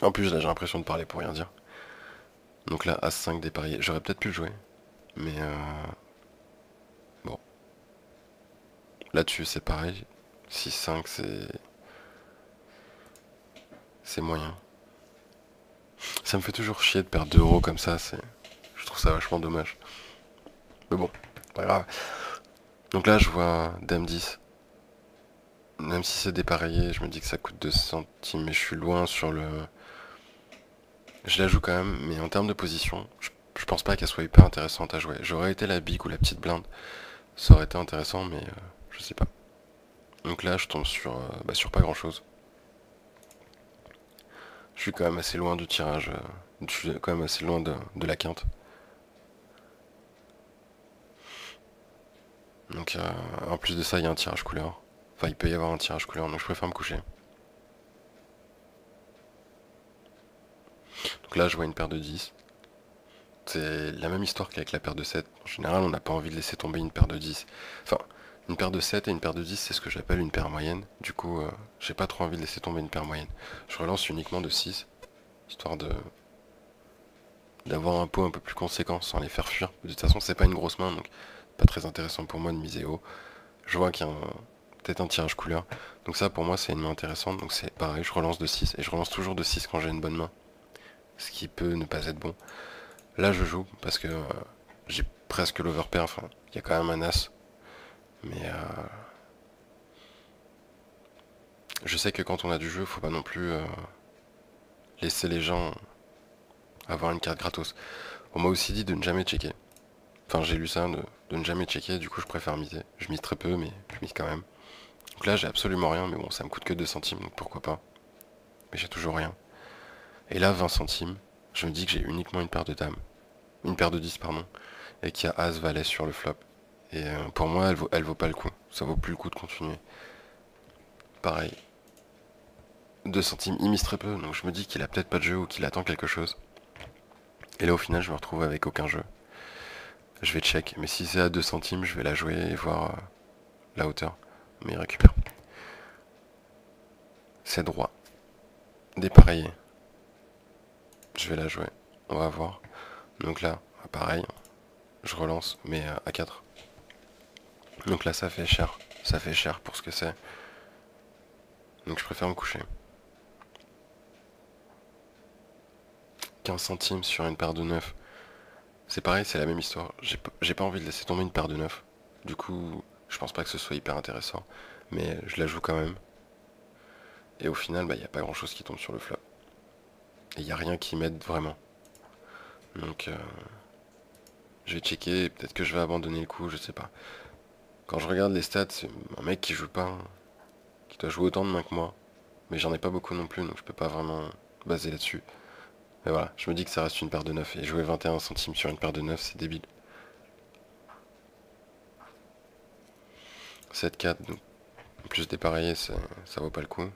En plus là j'ai l'impression de parler pour rien dire. Donc là As-5 dépareillé, j'aurais peut-être pu le jouer. Mais bon. Là-dessus c'est pareil. 6-5 c'est moyen. Ça me fait toujours chier de perdre 2 euros comme ça, je trouve ça vachement dommage. Mais bon, pas grave. Donc là je vois Dame 10. Même si c'est dépareillé, je me dis que ça coûte 2 centimes, mais je suis loin sur le... Je la joue quand même, mais en termes de position, je pense pas qu'elle soit hyper intéressante à jouer. J'aurais été la big ou la petite blinde, ça aurait été intéressant, mais je sais pas. Donc là, je tombe sur pas grand chose. Je suis quand même assez loin du tirage, je suis quand même assez loin de la quinte. Donc en plus de ça, il y a un tirage couleur. Enfin, il peut y avoir un tirage couleur, donc je préfère me coucher. Donc là, je vois une paire de 10. C'est la même histoire qu'avec la paire de 7. En général, on n'a pas envie de laisser tomber une paire de 10. Enfin, une paire de 7 et une paire de 10, c'est ce que j'appelle une paire moyenne. Du coup, j'ai pas trop envie de laisser tomber une paire moyenne. Je relance uniquement de 6, histoire de d'avoir un pot un peu plus conséquent sans les faire fuir. De toute façon, c'est pas une grosse main, donc pas très intéressant pour moi de miser haut. Je vois qu'il y a peut-être un tirage couleur. Donc ça, pour moi, c'est une main intéressante. Donc c'est pareil, je relance de 6 et je relance toujours de 6 quand j'ai une bonne main. Ce qui peut ne pas être bon. Là, je joue parce que j'ai presque l'overpair. Enfin, il y a quand même un as. Mais je sais que quand on a du jeu, faut pas non plus laisser les gens avoir une carte gratos. On m'a aussi dit de ne jamais checker. Enfin, j'ai lu ça, de ne jamais checker, du coup je préfère miser. Je mise très peu, mais je mise quand même. Donc là, j'ai absolument rien, mais bon, ça me coûte que 2 centimes, donc pourquoi pas. Mais j'ai toujours rien. Et là, 20 centimes, je me dis que j'ai uniquement une paire de dames. Une paire de 10, pardon. Et qu'il y a As, Valet sur le flop. Et pour moi, elle vaut pas le coup. Ça vaut plus le coup de continuer. Pareil, 2 centimes, il mise très peu, donc je me dis qu'il a peut-être pas de jeu ou qu'il attend quelque chose. Et là, au final, je me retrouve avec aucun jeu. Je vais check, mais si c'est à 2 centimes, je vais la jouer et voir la hauteur. Mais il récupère. C'est droit. Dépareillé. Je vais la jouer. On va voir. Donc là, pareil. Je relance, mais à 4. Donc là, ça fait cher. Ça fait cher pour ce que c'est. Donc je préfère me coucher. 15 centimes sur une paire de 9. C'est pareil, c'est la même histoire. J'ai pas envie de laisser tomber une paire de 9. Du coup, je pense pas que ce soit hyper intéressant. Mais je la joue quand même. Et au final, bah, y a pas grand chose qui tombe sur le flop. Et y a rien qui m'aide vraiment. Donc, je vais checker. Peut-être que je vais abandonner le coup, je sais pas. Quand je regarde les stats, c'est un mec qui joue pas, hein, qui doit jouer autant de mains que moi. Mais j'en ai pas beaucoup non plus, donc je peux pas vraiment baser là-dessus. Mais voilà, je me dis que ça reste une paire de 9. Et jouer 21 centimes sur une paire de 9, c'est débile. 7-4, donc en plus dépareillé, ça vaut pas le coup.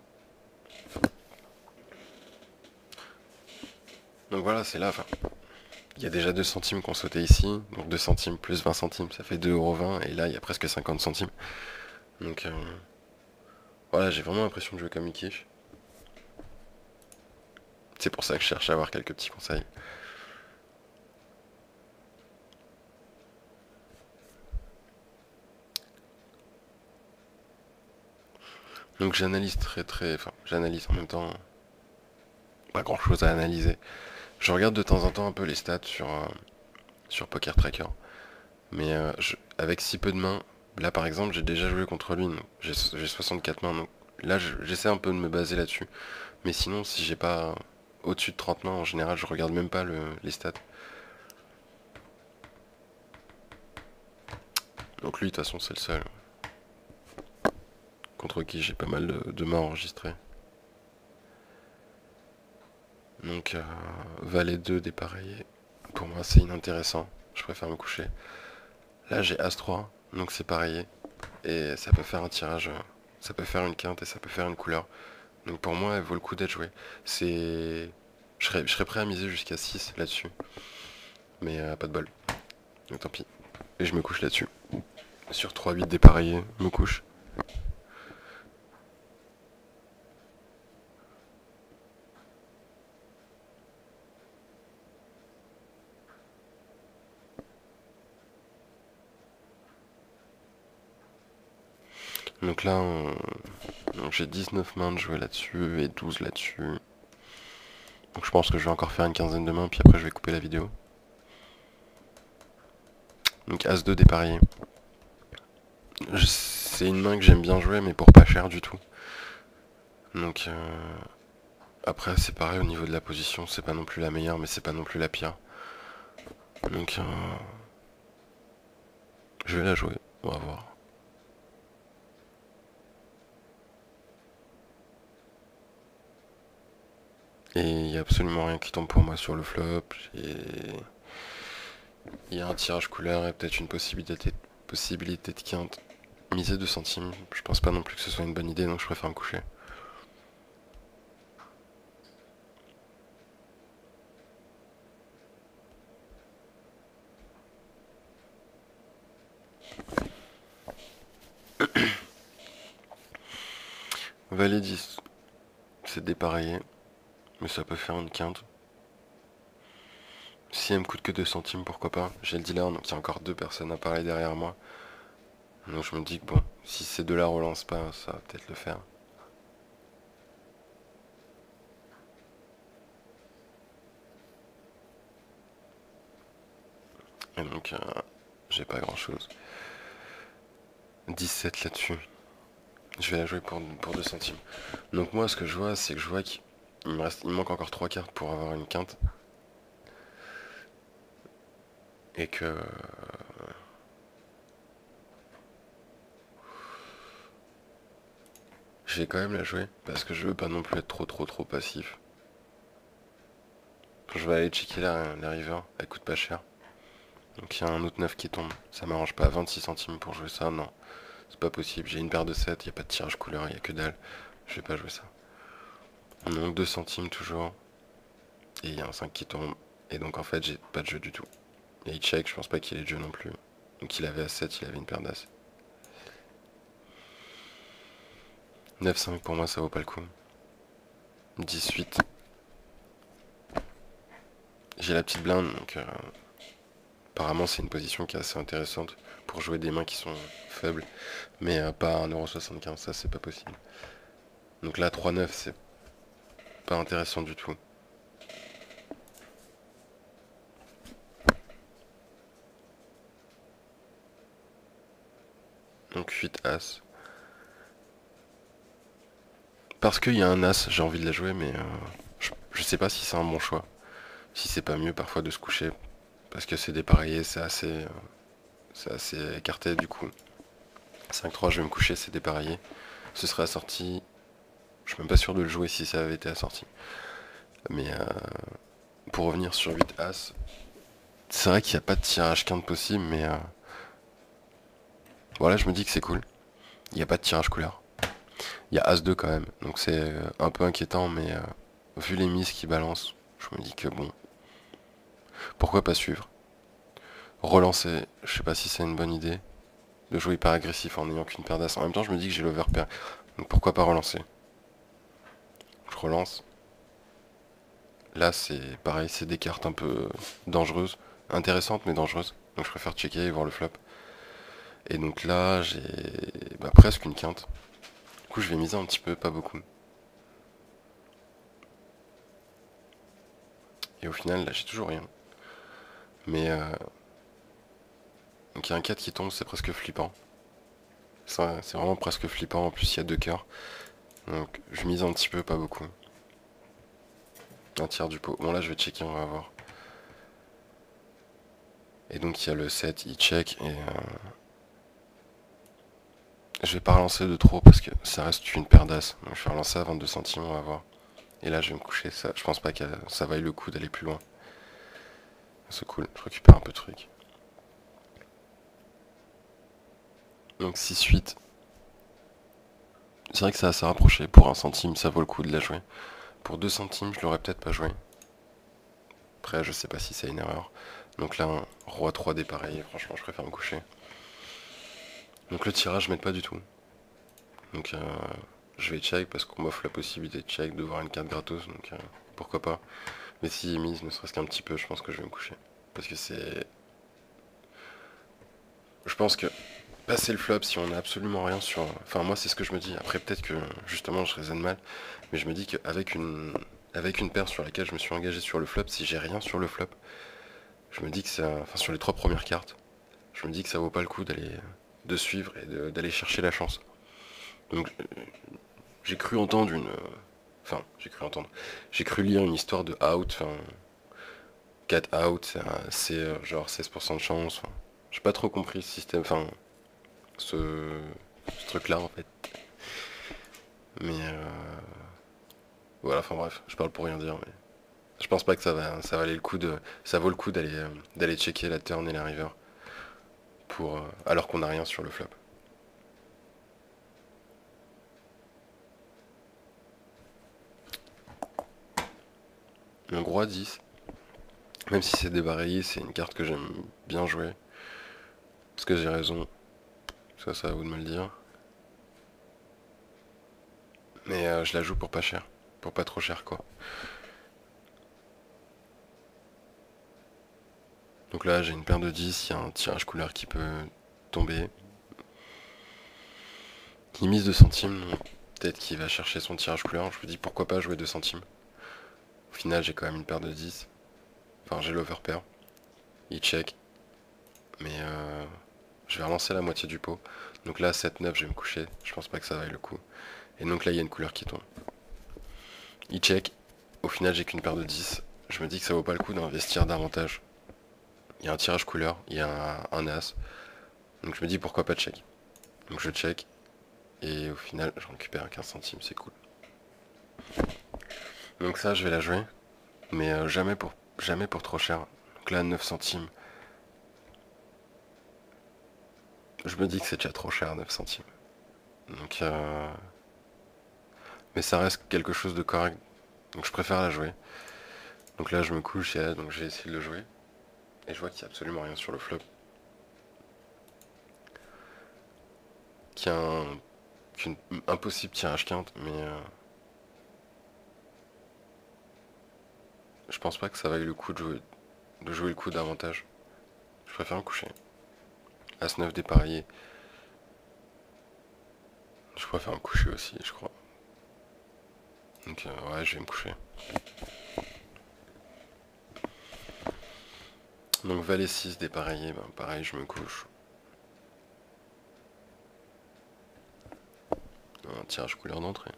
Donc voilà, c'est là, enfin, il y a déjà 2 centimes qu'on sautait ici, donc 2 centimes plus 20 centimes, ça fait 2,20 €, et là il y a presque 50 centimes. Donc voilà, j'ai vraiment l'impression de jouer comme Mickey. C'est pour ça que je cherche à avoir quelques petits conseils. Donc j'analyse enfin j'analyse en même temps, pas grand chose à analyser. Je regarde de temps en temps un peu les stats sur Poker Tracker, mais avec si peu de mains, là par exemple j'ai déjà joué contre lui, j'ai 64 mains, donc là j'essaie un peu de me baser là-dessus. Mais sinon si j'ai pas au-dessus de 30 mains, en général je regarde même pas les stats. Donc lui de toute façon c'est le seul contre qui j'ai pas mal de mains enregistrées. Donc Valet 2 dépareillé, pour moi c'est inintéressant, je préfère me coucher. Là j'ai As-3, donc c'est pareillé, et ça peut faire un tirage, ça peut faire une quinte et ça peut faire une couleur. Donc pour moi elle vaut le coup d'être jouée. C'est... Je serais prêt à miser jusqu'à 6 là-dessus, mais pas de bol, donc tant pis. Et je me couche là-dessus. Sur 3-8 dépareillé, me couche. Donc là, donc j'ai 19 mains de jouer là-dessus et 12 là-dessus. Donc je pense que je vais encore faire une quinzaine de mains, puis après je vais couper la vidéo. Donc As-2 dépareillé. C'est une main que j'aime bien jouer, mais pour pas cher du tout. Donc après c'est pareil au niveau de la position, c'est pas non plus la meilleure, mais c'est pas non plus la pire. Donc je vais la jouer, on va voir. Et il y a absolument rien qui tombe pour moi sur le flop. Il y a un tirage couleur et peut-être une possibilité de quinte. Miser 2 centimes, je pense pas non plus que ce soit une bonne idée, donc je préfère me coucher. Valet 10, c'est dépareillé, mais ça peut faire une quinte. Si elle me coûte que 2 centimes, pourquoi pas. J'ai le dealer, donc il y a encore 2 personnes à parler derrière moi. Donc je me dis que bon, si ces deux-là relancent pas, ça va peut-être le faire. Et donc j'ai pas grand-chose. 17 là-dessus. Je vais la jouer pour 2 centimes. Donc moi ce que je vois, c'est que je vois qu'il me manque encore 3 cartes pour avoir une quinte. Et que je vais quand même la jouer parce que je veux pas non plus être trop passif. Je vais aller checker la river, elle coûte pas cher. Donc il y a un autre 9 qui tombe, ça m'arrange pas. 26 centimes pour jouer ça, non. C'est pas possible, j'ai une paire de 7, y a pas de tirage couleur, y a que dalle. Je vais pas jouer ça. Donc 2 centimes toujours. Et il y a un 5 qui tombe. Et donc en fait j'ai pas de jeu du tout. Et il check, je pense pas qu'il ait de jeu non plus. Donc il avait à 7, il avait une paire d'as. 9-5 pour moi ça vaut pas le coup. 18. J'ai la petite blinde, donc apparemment c'est une position qui est assez intéressante pour jouer des mains qui sont faibles. Mais pas à 1,75€, ça c'est pas possible. Donc là 3-9 c'est pas intéressant du tout. Donc 8 As. Parce qu'il y a un As, j'ai envie de la jouer, mais je sais pas si c'est un bon choix. Si c'est pas mieux parfois de se coucher. Parce que c'est dépareillé, c'est assez écarté du coup. 5-3, je vais me coucher, c'est dépareillé. Ce serait assorti. Je suis même pas sûr de le jouer si ça avait été assorti. Mais pour revenir sur 8 As, c'est vrai qu'il n'y a pas de tirage quinte possible, mais voilà, je me dis que c'est cool. Il n'y a pas de tirage couleur. Il y a As-2 quand même, donc c'est un peu inquiétant, mais vu les mises qui balancent, je me dis que bon, pourquoi pas suivre. Relancer, je sais pas si c'est une bonne idée de jouer hyper agressif en n'ayant qu'une paire d'As. En même temps, je me dis que j'ai l'overpair, donc pourquoi pas relancer. Je relance. Là, c'est pareil, c'est des cartes un peu dangereuses, intéressantes mais dangereuses. Donc je préfère checker et voir le flop. Et donc là, j'ai presque une quinte. Du coup, je vais miser un petit peu, pas beaucoup. Et au final, là, j'ai toujours rien. Mais donc il y a un 4 qui tombe, c'est presque flippant. C'est vraiment presque flippant. En plus, il y a 2 cœurs. Donc je mise un petit peu, pas beaucoup. Un tiers du pot. Bon, là, je vais checker, on va voir. Et donc il y a le 7, il check. Et je vais pas relancer de trop parce que ça reste une paire d'as. Donc je vais relancer à 22 centimes, on va voir. Et là, je vais me coucher. Ça, je pense pas que ça vaille le coup d'aller plus loin. C'est cool, je récupère un peu de trucs. Donc 6-8. C'est vrai que c'est assez rapproché. Pour 1 centime, ça vaut le coup de la jouer. Pour 2 centimes, je l'aurais peut-être pas joué. Après, je sais pas si c'est une erreur. Donc là, un roi 3 dépareillé. Franchement, je préfère me coucher. Donc le tirage, je m'aide pas du tout. Donc je vais check parce qu'on m'offre la possibilité de check, de voir une carte gratos. Donc pourquoi pas. Mais si mise ne serait-ce qu'un petit peu, je pense que je vais me coucher. Parce que c'est... Je pense que passer le flop si on a absolument rien sur... Enfin moi c'est ce que je me dis, après peut-être que justement je raisonne mal, mais je me dis qu'avec une paire sur laquelle je me suis engagé sur le flop, si j'ai rien sur le flop, je me dis que ça... Enfin sur les trois premières cartes, je me dis que ça vaut pas le coup de suivre et d'aller chercher la chance. Donc j'ai cru entendre une... Enfin j'ai cru entendre. J'ai cru lire une histoire de out, enfin 4 out, c'est genre 16% de chance. Enfin, j'ai pas trop compris ce système, enfin ce truc-là en fait. Mais voilà, enfin bref, je parle pour rien dire, mais je pense pas que ça valait le coup ça vaut le coup d'aller checker la turn et la river alors qu'on a rien sur le flop. Un gros 10, même si c'est débarrayé, c'est une carte que j'aime bien jouer. Parce que j'ai raison, ça à vous de me le dire. Mais je la joue pour pas cher, pour pas trop cher quoi. Donc là j'ai une paire de 10, il y a un tirage couleur qui peut tomber. Il mise 2 centimes, donc peut-être qu'il va chercher son tirage couleur. Je me dis pourquoi pas jouer 2 centimes. Au final j'ai quand même une paire de 10. Enfin j'ai l'overpair. Il check. Mais je vais relancer la moitié du pot. Donc là 7-9 je vais me coucher. Je pense pas que ça vaille le coup. Et donc là il y a une couleur qui tombe. Il check. Au final j'ai qu'une paire de 10. Je me dis que ça vaut pas le coup d'investir davantage. Il y a un tirage couleur, il y a un as. Donc je me dis pourquoi pas check. Donc je check. Et au final je récupère un 15 centimes, c'est cool. Donc ça je vais la jouer. Mais jamais pour trop cher. Donc là 9 centimes. Je me dis que c'est déjà trop cher 9 centimes. Donc mais ça reste quelque chose de correct. Donc je préfère la jouer. Donc là je me couche et donc j'ai essayé de le jouer. Et je vois qu'il n'y a absolument rien sur le flop. Qu'il y a un possible tirage quinte, mais je pense pas que ça vaille le coup de jouer le coup davantage. Je préfère me coucher. As-9 dépareillé. Je préfère me coucher aussi, je crois. Donc ouais, je vais me coucher. Donc valet 6 dépareillé, ben pareil, je me couche. Un tirage couleur d'entrée.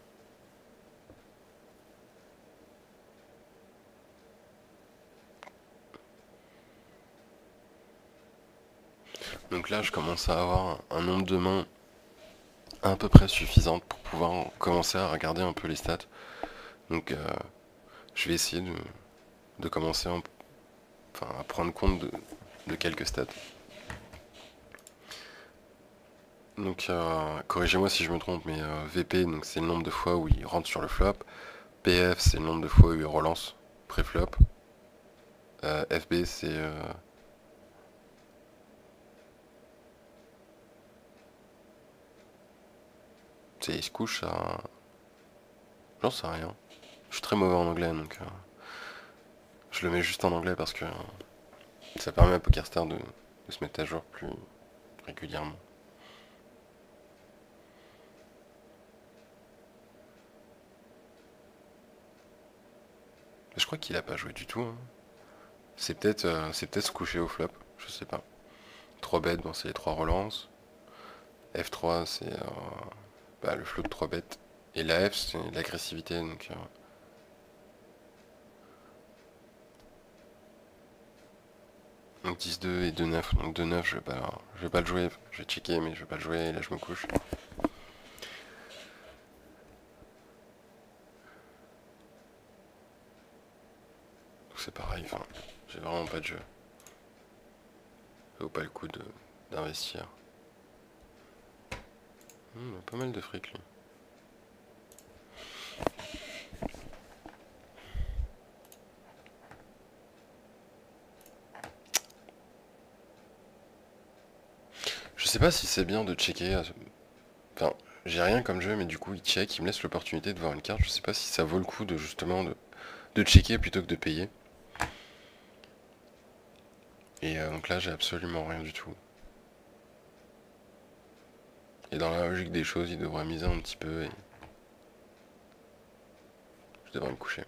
Donc là, je commence à avoir un nombre de mains à peu près suffisante pour pouvoir commencer à regarder un peu les stats. Donc je vais essayer de commencer à prendre compte de quelques stats. Donc corrigez-moi si je me trompe, mais VP donc c'est le nombre de fois où il rentre sur le flop. PF c'est le nombre de fois où il relance pré-flop. FB c'est il se couche à... J'en sais rien. Je suis très mauvais en anglais donc je le mets juste en anglais parce que ça permet à PokerStar de se mettre à jour plus régulièrement. Je crois qu'il a pas joué du tout, hein. C'est peut-être se coucher au flop, je sais pas. 3 bêtes, bon c'est les 3 relances. F3 c'est le flop de 3 bêtes. Et la F c'est l'agressivité donc 10-2 et 2-9. Donc 2-9 je vais pas le jouer, je vais checker mais je vais pas le jouer et là je me couche. Donc c'est pareil, enfin, j'ai vraiment pas de jeu. Ça vaut pas le coup d'investir. Il a pas mal de fric lui. Je sais pas si c'est bien de checker. Enfin, j'ai rien comme jeu, mais du coup il check, il me laisse l'opportunité de voir une carte. Je sais pas si ça vaut le coup de justement de checker plutôt que de payer. Et donc là j'ai absolument rien du tout. Et dans la logique des choses, il devrait miser un petit peu et je devrais me coucher.